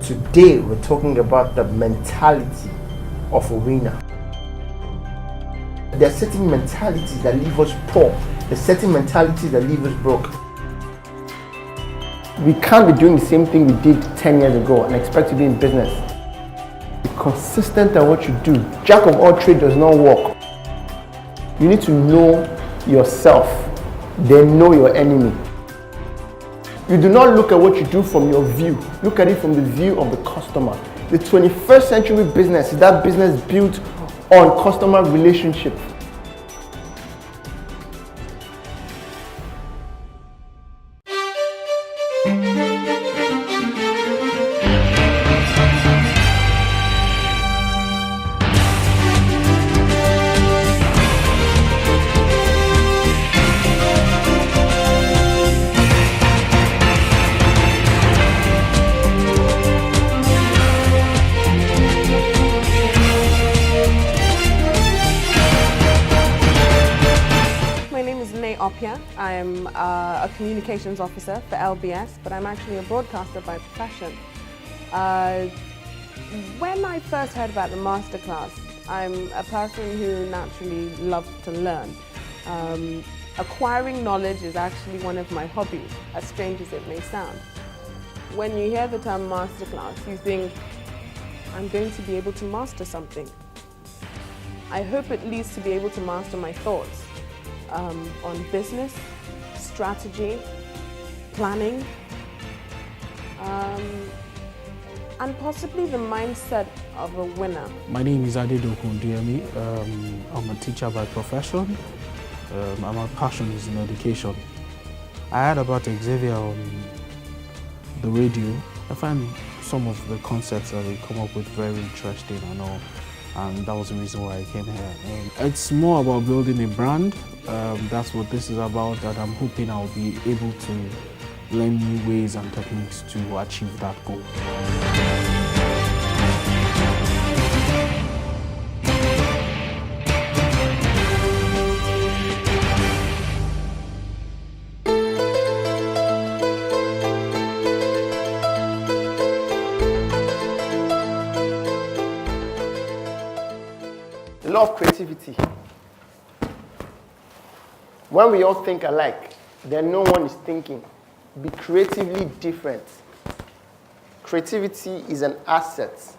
Today we're talking about the mentality of a winner. There are certain mentalities that leave us poor. There are certain mentalities that leave us broke. We can't be doing the same thing we did 10 years ago and expect to be in business. Be consistent at what you do. Jack of all trades does not work. You need to know yourself, then know your enemy. You do not look at what you do from your view. Look at it from the view of the customer. The 21st century business is that business built on customer relationship. I'm a communications officer for LBS, but I'm actually a broadcaster by profession. When I first heard about the masterclass, I'm a person who naturally loves to learn. Acquiring knowledge is actually one of my hobbies, as strange as it may sound. When you hear the term masterclass, you think, I'm going to be able to master something. I hope at least to be able to master my thoughts. On business, strategy, planning, and possibly the mindset of a winner. My name is Adedoku Ndiemi. I'm a teacher by profession. My passion is in education. I heard about Hexavian on the radio. I find some of the concepts that they come up with very interesting and all. And that was the reason why I came here. It's more about building a brand. That's what this is about, and I'm hoping I'll be able to learn new ways and techniques to achieve that goal. The law of creativity. When we all think alike, then no one is thinking. Be creatively different. Creativity is an asset.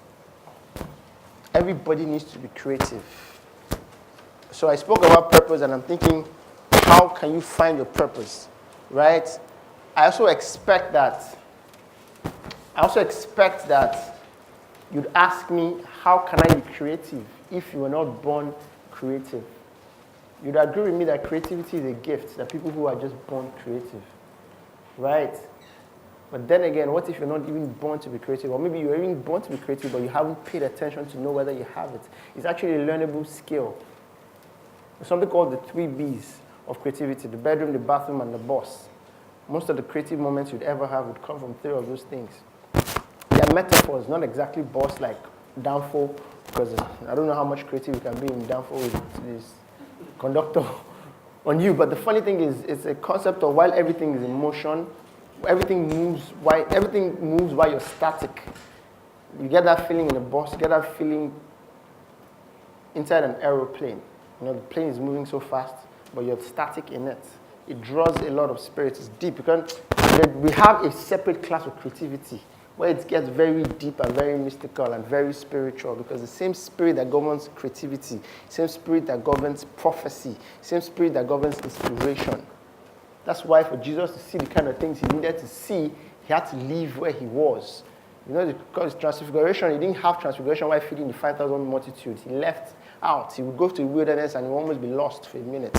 Everybody needs to be creative. So I spoke about purpose, and I'm thinking, how can you find your purpose, right? I also expect that you'd ask me, how can I be creative if you were not born creative? You'd agree with me that creativity is a gift, that people who are just born creative, right? But then again, what if you're not even born to be creative? Or maybe you're even born to be creative, but you haven't paid attention to know whether you have it. It's actually a learnable skill. There's something called the 3 Bs of creativity: the bedroom, the bathroom, and the boss. Most of the creative moments you'd ever have would come from 3 of those things. They are metaphors, not exactly boss like downfall, because I don't know how much creative you can be in downfall with this conductor on you. But the funny thing is, it's a concept of while everything is in motion, everything moves while you're static. You get that feeling in a bus, you get that feeling inside an aeroplane. You know, the plane is moving so fast, but you're static in it. It draws a lot of spirit. It's deep. Because we have a separate class of creativity where it gets very deep and very mystical and very spiritual, because the same spirit that governs creativity, same spirit that governs prophecy, same spirit that governs inspiration. That's why for Jesus to see the kind of things he needed to see, he had to leave where he was. You know, because transfiguration, he didn't have transfiguration while feeding the 5,000 multitude. He left out. He would go to the wilderness and he would almost be lost for a minute.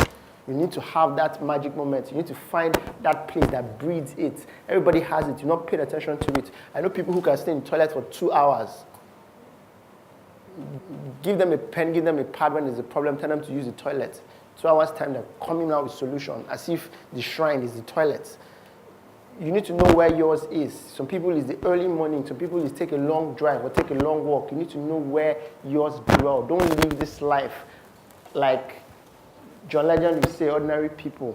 You need to have that magic moment. You need to find that place that breeds it. Everybody has it. You're not paying attention to it. I know people who can stay in the toilet for 2 hours. Give them a pen, give them a pad when there's a problem, tell them to use the toilet. 2 hours time, they're coming out with solution, as if the shrine is the toilet. You need to know where yours is. Some people is the early morning. Some people is take a long drive or take a long walk. You need to know where yours dwells. Don't live this life like John Legend would say, ordinary people.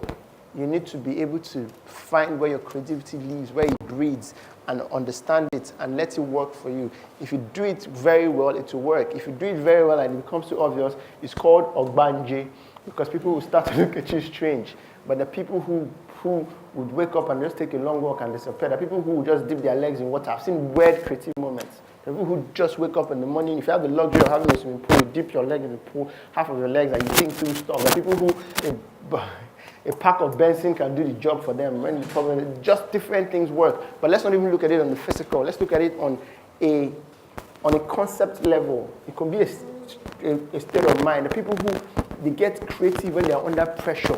You need to be able to find where your creativity lives, where it breeds, and understand it and let it work for you. If you do it very well, it will work. If you do it very well and it becomes too obvious, it's called ogbanje, because people will start to look at you strange. But the people who would wake up and just take a long walk and disappear, the people who would just dip their legs in water. I've seen weird creative moments. The people who just wake up in the morning, if you have the luxury of having a swimming pool, you dip your leg in the pool, half of your legs, and you think through stuff. The people who a pack of Benson can do the job for them. When the problem, just different things work. But let's not even look at it on the physical. Let's look at it on a concept level. It can be a state of mind. The people who they get creative when they are under pressure.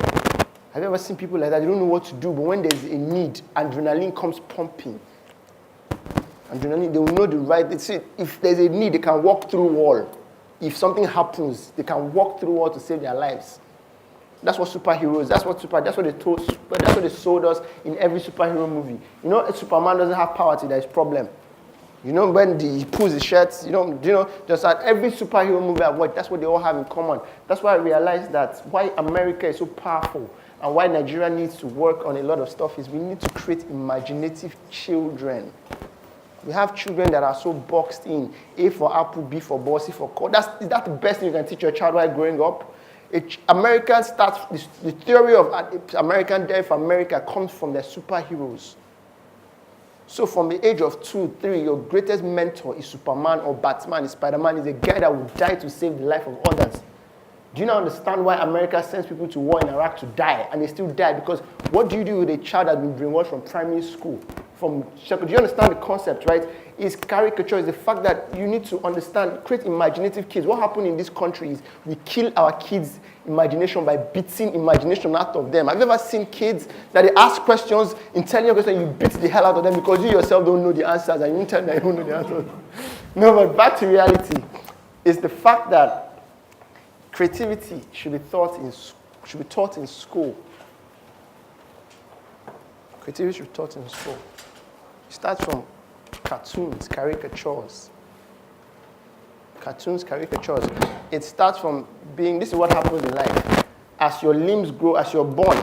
Have you ever seen people like that? They don't know what to do, but when there's a need, adrenaline comes pumping. Adrenaline, they will know the right. See, if there's a need, they can walk through wall. If something happens, they can walk through wall to save their lives. That's what superheroes. That's what they sold us in every superhero movie. You know, Superman doesn't have power till there's problem. You know, when he pulls his shirts, just at every superhero movie I watch, that's what they all have in common. That's why I realized that why America is so powerful and why Nigeria needs to work on a lot of stuff is we need to create imaginative children. We have children that are so boxed in. A for apple, B for ball, C for call. That's the best thing you can teach your child while growing up. American starts, the theory of American Death America comes from their superheroes. So from the age of 2, 3, your greatest mentor is Superman or Batman, is Spider-Man, is a guy that will die to save the life of others. Do you not understand why America sends people to war in Iraq to die, and they still die? Because what do you do with a child that's been brainwashed from primary school? Do you understand the concept, right? Is caricature, is the fact that you need to understand, create imaginative kids. What happened in this country is we kill our kids' imagination by beating imagination out of them. Have you ever seen kids that they ask questions, intelligent questions, you beat the hell out of them because you yourself don't know the answers and you tell them you don't know the answers? No, but back to reality is the fact that creativity should be taught in school. Creativity should be taught in school. It starts from cartoons, caricatures. Cartoons, caricatures. It starts from being, this is what happens in life. As your limbs grow, as you're born,